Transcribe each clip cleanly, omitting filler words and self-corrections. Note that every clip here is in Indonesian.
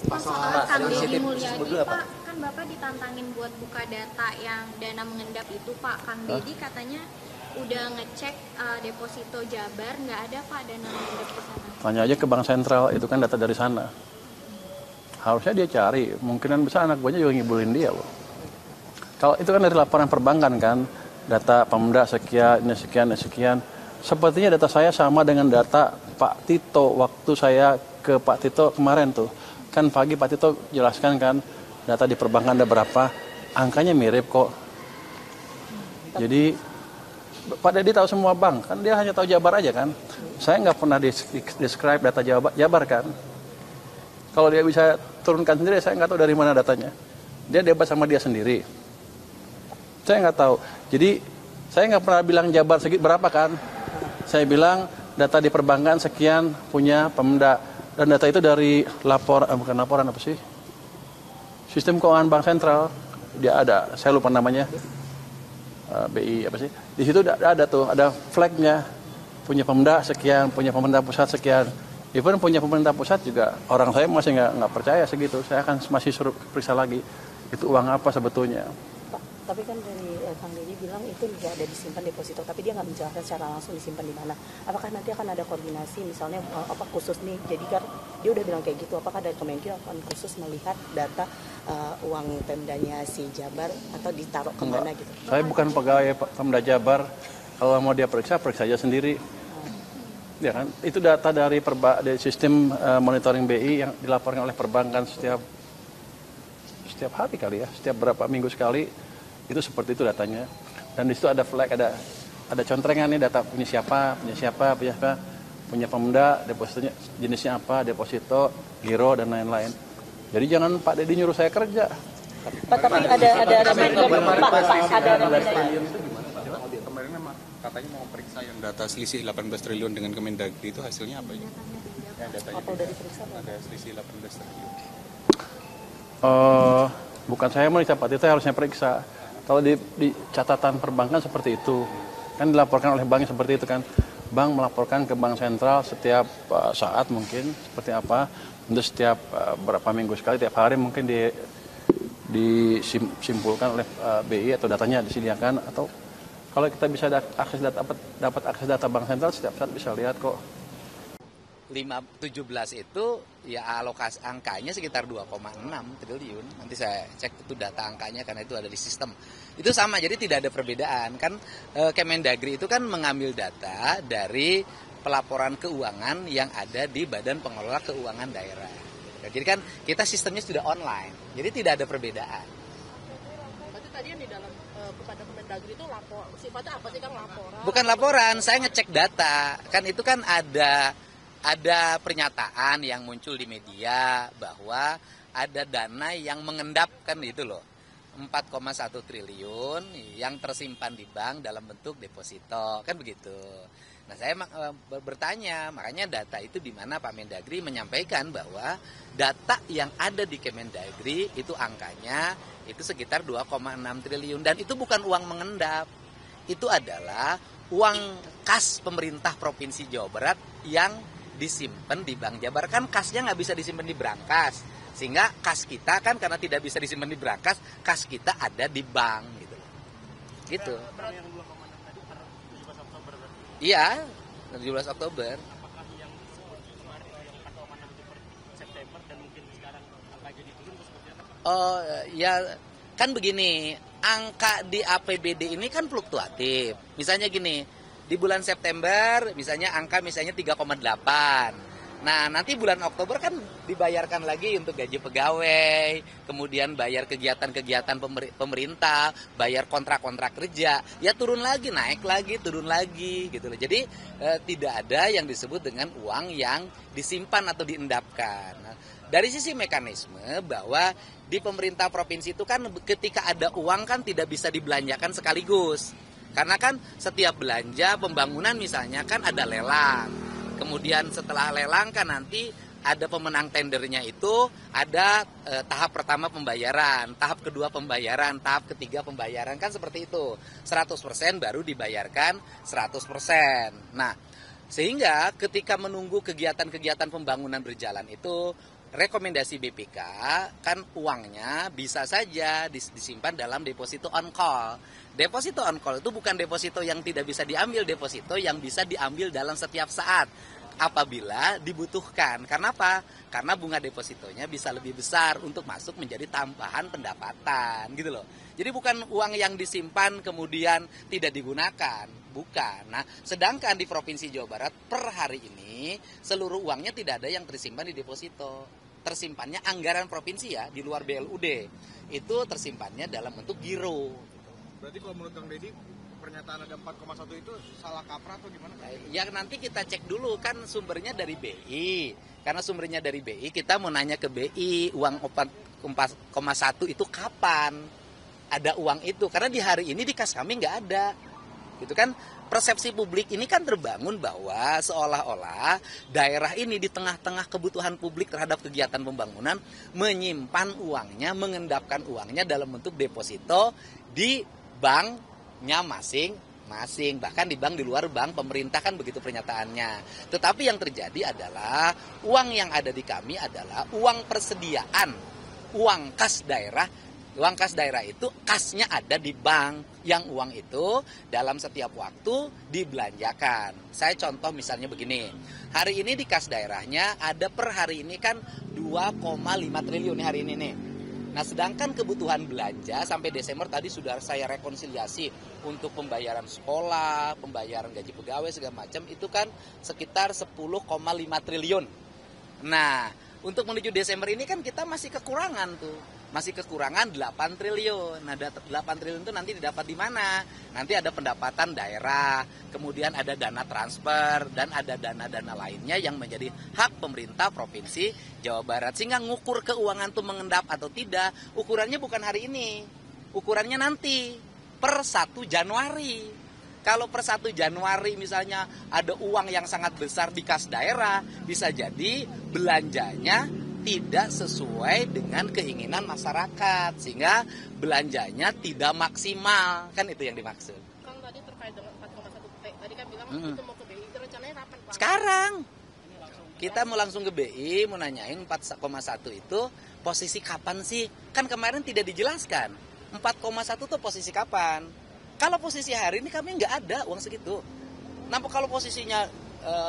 Pak, soal Kang Deddy Mulyadi, dulu, Pak, kan Bapak ditantangin buat buka data yang dana mengendap itu, Pak. Kang Deddy katanya udah ngecek deposito Jabar, nggak ada, Pak, dana mengendap ke sana. Tanya aja ke Bank Sentral, itu kan data dari sana. Harusnya dia cari, mungkinan besar anak buahnya juga ngibulin dia loh. Kalau itu kan dari laporan perbankan kan, data Pemda sekian, ini sekian, ini sekian. Sepertinya data saya sama dengan data Pak Tito waktu saya ke Pak Tito kemarin tuh. Kan pagi Pak Tito jelaskan kan, data di perbankan ada berapa, angkanya mirip kok. Jadi Pak Deddy tahu semua bank, kan dia hanya tahu Jabar aja kan. Saya nggak pernah describe data Jabar kan. Kalau dia bisa turunkan sendiri, saya nggak tahu dari mana datanya. Dia debat sama dia sendiri. Saya nggak tahu. Jadi saya nggak pernah bilang Jabar segitu berapa kan. Saya bilang data di perbankan sekian punya Pemda. Dan data itu dari bukan laporan apa sih? Sistem keuangan Bank Sentral. Dia ada, saya lupa namanya. BI apa sih? Di situ ada tuh, ada flagnya. Punya Pemda sekian, punya pemerintah pusat sekian. Even punya pemerintah pusat juga orang saya masih nggak percaya segitu. Saya akan masih suruh periksa lagi. Itu uang apa sebetulnya? Pak, tapi kan dari Kang Deddy bilang itu tidak ada disimpan deposito, tapi dia nggak menjelaskan secara langsung disimpan di mana. Apakah nanti akan ada koordinasi, misalnya apa khusus nih? Jadi kan dia udah bilang kayak gitu. Apakah dari Kemenkyu akan khusus melihat data uang Pemdanya si Jabar atau ditaruh kemana gitu? Saya bukan pegawai Pemda Jabar. Kalau mau dia periksa aja sendiri. Ya kan, itu data dari sistem monitoring BI yang dilaporkan oleh perbankan setiap hari kali ya, setiap berapa minggu sekali, itu seperti itu datanya. Dan di situ ada flag, ada contrengan nih data punya siapa, punya Pemda, depositonya jenisnya apa, deposito, giro dan lain-lain. Jadi jangan Pak Deddy nyuruh saya kerja. Pak, tapi ada Kemarin memang katanya mau periksa yang data selisih 18 triliun dengan Kemendagri, itu hasilnya apa ya? Datanya apa udah diperiksa? ada selisih 18 triliun. Bukan saya meriksa, Pak Tito harusnya periksa. Kalau di catatan perbankan seperti itu, kan dilaporkan oleh bank seperti itu kan. Bank melaporkan ke Bank Sentral setiap saat mungkin seperti apa, untuk setiap berapa minggu sekali, tiap hari mungkin disimpulkan oleh BI atau datanya disediakan, atau kalau kita bisa dapat akses data Bank Sentral setiap saat bisa lihat kok. 17 itu ya alokasi angkanya sekitar 2,6 triliun. Nanti saya cek itu data angkanya karena itu ada di sistem. Itu sama, jadi tidak ada perbedaan. Kan Kemendagri itu kan mengambil data dari pelaporan keuangan yang ada di Badan Pengelola Keuangan Daerah. Jadi kan kita sistemnya sudah online. Jadi tidak ada perbedaan. Berarti tadi yang di dalam kepada Kemendagri itu sifatnya apa sih, Kang? Laporan? Bukan laporan, saya ngecek data. Kan itu kan ada pernyataan yang muncul di media bahwa ada dana yang mengendap kan itu loh. 4,1 triliun yang tersimpan di bank dalam bentuk deposito, kan begitu. Nah, saya bertanya, makanya data itu di mana Pak Mendagri menyampaikan bahwa data yang ada di Kemendagri itu angkanya itu sekitar 2,6 triliun dan itu bukan uang mengendap. Itu adalah uang kas pemerintah Provinsi Jawa Barat yang disimpan di Bank Jabar. Kan kasnya nggak bisa disimpan di brankas, sehingga kas kita kan karena tidak bisa disimpan di brankas, kas kita ada di bank gitu. Gitu. Iya, 17 Oktober. Apakah yang kemarin yang 4,6 itu per September dan mungkin sekarang angka jadi turun seperti apa? Oh ya, kan begini, angka di APBD ini kan fluktuatif. Misalnya gini, di bulan September misalnya angka misalnya 3,8. Nah, nanti bulan Oktober kan dibayarkan lagi untuk gaji pegawai, kemudian bayar kegiatan-kegiatan pemerintah, bayar kontrak-kontrak kerja, ya turun lagi, naik lagi, turun lagi gitu loh. Jadi tidak ada yang disebut dengan uang yang disimpan atau diendapkan. Nah, dari sisi mekanisme bahwa di pemerintah provinsi itu kan ketika ada uang kan tidak bisa dibelanjakan sekaligus. Karena kan setiap belanja pembangunan misalnya kan ada lelang. Kemudian setelah lelang kan nanti ada pemenang tendernya itu ada tahap pertama pembayaran, tahap kedua pembayaran, tahap ketiga pembayaran, kan seperti itu. 100% baru dibayarkan 100%. Nah, sehingga ketika menunggu kegiatan-kegiatan pembangunan berjalan itu rekomendasi BPK kan uangnya bisa saja disimpan dalam deposito on call. Deposito on call itu bukan deposito yang tidak bisa diambil, deposito yang bisa diambil dalam setiap saat apabila dibutuhkan. Karena apa? Karena bunga depositonya bisa lebih besar untuk masuk menjadi tambahan pendapatan gitu loh. Jadi bukan uang yang disimpan kemudian tidak digunakan, bukan. Nah, sedangkan di Provinsi Jawa Barat per hari ini seluruh uangnya tidak ada yang tersimpan di deposito. Tersimpannya anggaran provinsi ya, di luar BLUD. Itu tersimpannya dalam bentuk giro. Berarti kalau menurut Kang Deddy pernyataan ada 4,1 itu salah kaprah atau gimana? Ya nanti kita cek dulu, kan sumbernya dari BI. Karena sumbernya dari BI, kita mau nanya ke BI uang 4,1 itu kapan ada uang itu. Karena di hari ini di kas kami nggak ada. Gitu kan, persepsi publik ini kan terbangun bahwa seolah-olah daerah ini di tengah-tengah kebutuhan publik terhadap kegiatan pembangunan menyimpan uangnya, mengendapkan uangnya dalam bentuk deposito di banknya masing-masing, bahkan di bank di luar bank pemerintah, kan begitu pernyataannya. Tetapi yang terjadi adalah uang yang ada di kami adalah uang persediaan, uang kas daerah. Uang kas daerah itu kasnya ada di bank, yang uang itu dalam setiap waktu dibelanjakan. Saya contoh misalnya begini, hari ini di kas daerahnya ada per hari ini kan 2,5 triliun hari ini nih. Nah, sedangkan kebutuhan belanja sampai Desember tadi sudah saya rekonsiliasi untuk pembayaran sekolah, pembayaran gaji pegawai segala macam itu kan sekitar 10,5 triliun. Nah, untuk menuju Desember ini kan kita masih kekurangan tuh. Masih kekurangan 8 triliun. Nah, 8 triliun itu nanti didapat di mana? Nanti ada pendapatan daerah, kemudian ada dana transfer, dan ada dana-dana lainnya yang menjadi hak pemerintah Provinsi Jawa Barat. Sehingga ngukur keuangan itu mengendap atau tidak, ukurannya bukan hari ini. Ukurannya nanti, per 1 Januari. Kalau per 1 Januari misalnya ada uang yang sangat besar di kas daerah, bisa jadi belanjanya tidak sesuai dengan keinginan masyarakat, sehingga belanjanya tidak maksimal, kan itu yang dimaksud. Kang, tadi terkait dengan 4,1 T, tadi kan bilang itu mau ke BI, itu rencananya kapan Pak? Sekarang kita mau langsung ke BI, mau nanyain 4,1 itu posisi kapan sih? Kan kemarin tidak dijelaskan 4,1 itu posisi kapan. Kalau posisi hari ini kami nggak ada uang segitu. Nah, kalau posisinya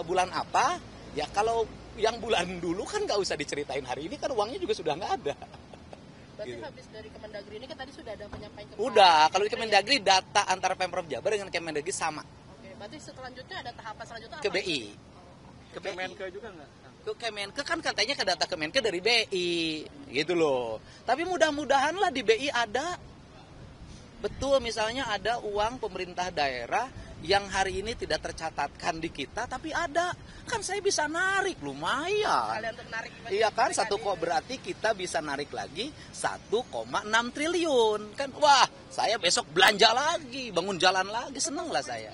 bulan apa? Ya kalau yang bulan dulu kan nggak usah diceritain, hari ini kan uangnya juga sudah nggak ada. Berarti gitu. Habis dari Kemendagri ini kan tadi sudah ada penyampaian ke Udah, kalau di Kemendagri data antara Pemprov Jabar dengan Kemendagri sama. Oke, berarti selanjutnya ada tahapan selanjutnya ke apa? BI. Ke Kemenke juga nggak? Ke Kemenke kan katanya ke data Kemenke dari BI, gitu loh. Tapi mudah-mudahan lah di BI ada. Betul, misalnya ada uang pemerintah daerah yang hari ini tidak tercatatkan di kita, tapi ada. Kan saya bisa narik, lumayan. Kalian untuk narik. Iya kan, berarti kita bisa narik lagi 1,6 triliun. Kan, wah, saya besok belanja lagi, bangun jalan lagi, seneng lah saya.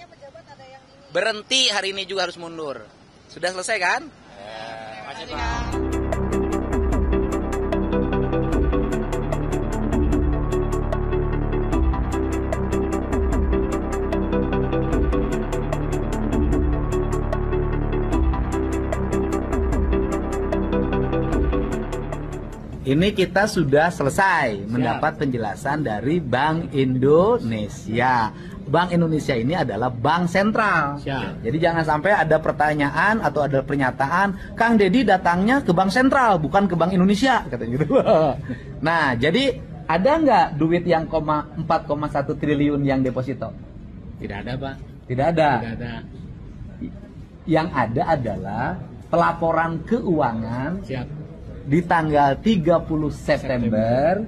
Berhenti hari ini juga harus mundur. Sudah selesai kan? Makasih Kang. Ini kita sudah selesai mendapat penjelasan dari Bank Indonesia. Bank Indonesia ini adalah bank sentral. Jadi jangan sampai ada pertanyaan atau ada pernyataan, Kang Deddy datangnya ke bank sentral, bukan ke Bank Indonesia, katanya gitu. Nah, jadi ada nggak duit yang 4,1 triliun yang deposito? Tidak ada, Pak. Tidak ada. Tidak ada. Yang ada adalah pelaporan keuangan. Siap. Di tanggal 30 September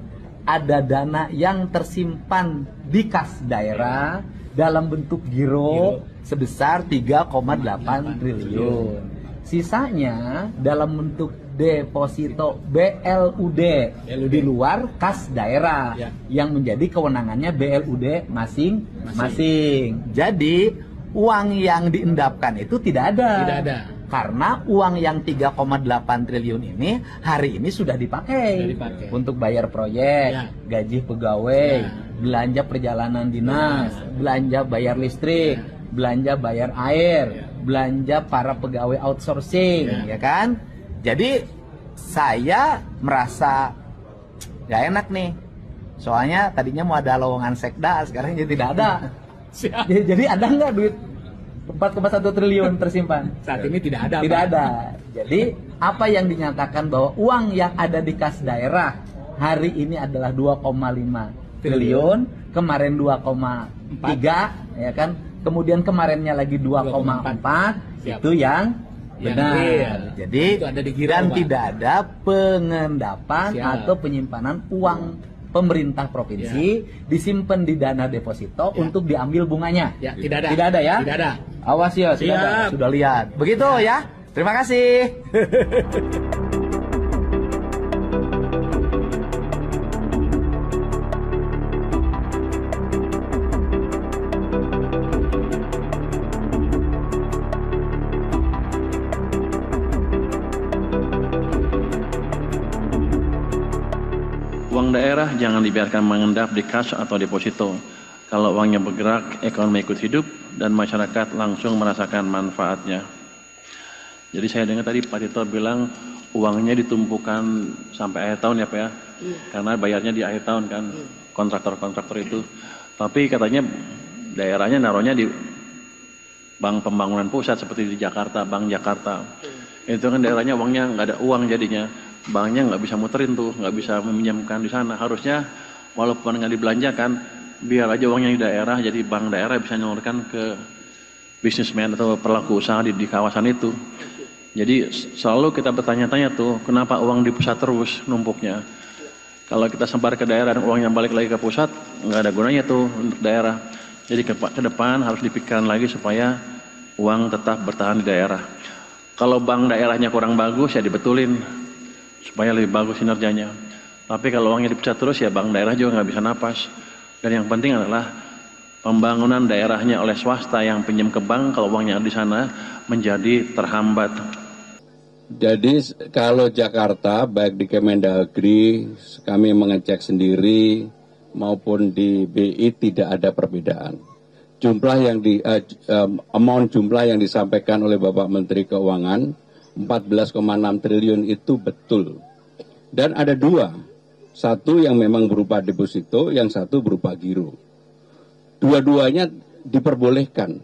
ada dana yang tersimpan di kas daerah dalam bentuk giro sebesar 3,8 triliun. Sisanya dalam bentuk deposito BLUD di luar kas daerah yang menjadi kewenangannya BLUD masing-masing. Jadi uang yang diendapkan itu tidak ada. Tidak ada. Karena uang yang 3,8 triliun ini hari ini sudah dipakai untuk bayar proyek, gaji pegawai, belanja perjalanan dinas, belanja bayar listrik, belanja bayar air, belanja para pegawai outsourcing, ya kan? Jadi saya merasa gak enak nih. Soalnya tadinya mau ada lowongan sekda, sekarang jadi tidak ada. Jadi ada nggak duit 4,1 triliun tersimpan? Saat ini tidak ada. Tidak ada. Jadi apa yang dinyatakan bahwa uang yang ada di kas daerah hari ini adalah 2,5 triliun, kemarin 2,3, ya kan? Kemudian kemarinnya lagi 2,4, itu yang benar. Jadi itu ada di giro, dan Pak. tidak ada pengendapan atau penyimpanan uang pemerintah provinsi disimpan di dana deposito untuk diambil bunganya. Ya, tidak ada. Tidak ada ya? Tidak ada. Awas ya, tidak ada. Siap. Sudah lihat. Begitu ya. Terima kasih. Uang daerah jangan dibiarkan mengendap di kas atau deposito. Kalau uangnya bergerak, ekonomi ikut hidup, dan masyarakat langsung merasakan manfaatnya. Jadi saya dengar tadi Pak Tito bilang uangnya ditumpukan sampai akhir tahun ya Pak ya? Karena bayarnya di akhir tahun kan, kontraktor-kontraktor itu. Tapi katanya daerahnya naruhnya di Bank Pembangunan Pusat seperti di Jakarta, Bank Jakarta. Itu kan daerahnya uangnya nggak ada uang jadinya. Banknya nggak bisa muterin tuh, nggak bisa meminjamkan di sana. Harusnya walaupun nggak dibelanjakan, biar aja uangnya di daerah, jadi bank daerah bisa nyalurkan ke bisnismen atau pelaku usaha di kawasan itu. Jadi selalu kita bertanya-tanya tuh, kenapa uang di pusat terus numpuknya? Kalau kita sebar ke daerah dan uangnya balik lagi ke pusat, nggak ada gunanya tuh untuk daerah. Jadi ke depan harus dipikirkan lagi supaya uang tetap bertahan di daerah. Kalau bank daerahnya kurang bagus ya dibetulin supaya lebih bagus kinerjanya. Tapi kalau uangnya dipecat terus ya bank daerah juga nggak bisa napas. Dan yang penting adalah pembangunan daerahnya oleh swasta yang pinjam ke bank, kalau uangnya di sana menjadi terhambat. Jadi kalau Jakarta baik di Kemendagri kami mengecek sendiri maupun di BI tidak ada perbedaan. Jumlah yang amount jumlah yang disampaikan oleh Bapak Menteri Keuangan 14,6 triliun itu betul. Dan ada dua. Satu yang memang berupa deposito, yang satu berupa giro. Dua-duanya diperbolehkan.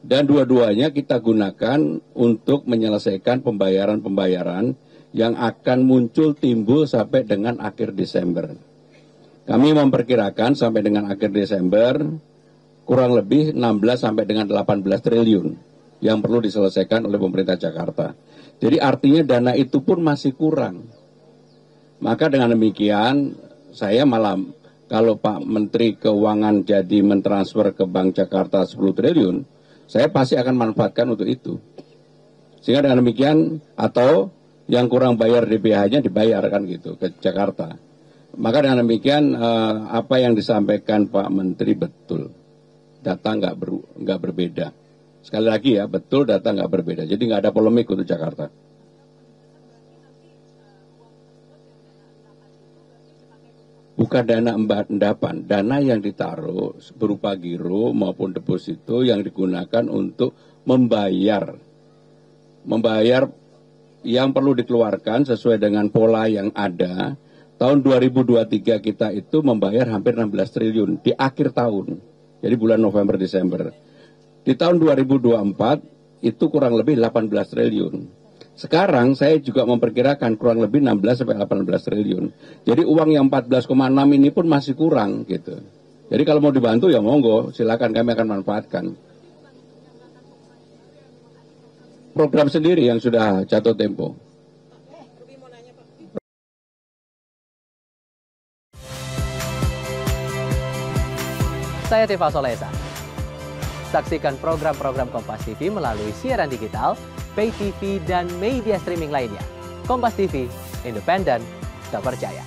Dan dua-duanya kita gunakan untuk menyelesaikan pembayaran-pembayaran yang akan muncul timbul sampai dengan akhir Desember. Kami memperkirakan sampai dengan akhir Desember kurang lebih 16 sampai dengan 18 triliun. Yang perlu diselesaikan oleh pemerintah Jakarta. Jadi artinya dana itu pun masih kurang. Maka dengan demikian saya malah kalau Pak Menteri Keuangan jadi mentransfer ke Bank Jakarta 10 triliun, saya pasti akan manfaatkan untuk itu. Sehingga dengan demikian atau yang kurang bayar DPH-nya dibayarkan gitu ke Jakarta. Maka dengan demikian apa yang disampaikan Pak Menteri betul. Data nggak berbeda. Sekali lagi ya, betul data nggak berbeda. Jadi nggak ada polemik untuk Jakarta. Bukan dana endapan, dana yang ditaruh berupa giro maupun deposito yang digunakan untuk membayar yang perlu dikeluarkan sesuai dengan pola yang ada. Tahun 2023 kita itu membayar hampir 16 triliun di akhir tahun, jadi bulan November Desember. Di tahun 2024 itu kurang lebih 18 triliun. Sekarang saya juga memperkirakan kurang lebih 16 sampai 18 triliun. Jadi uang yang 14,6 ini pun masih kurang gitu. Jadi kalau mau dibantu ya monggo, silakan kami akan manfaatkan. Program sendiri yang sudah jatuh tempo. Saya Tifa Solesa. Saksikan program-program Kompas TV melalui siaran digital, pay TV, dan media streaming lainnya. Kompas TV, independen, terpercaya.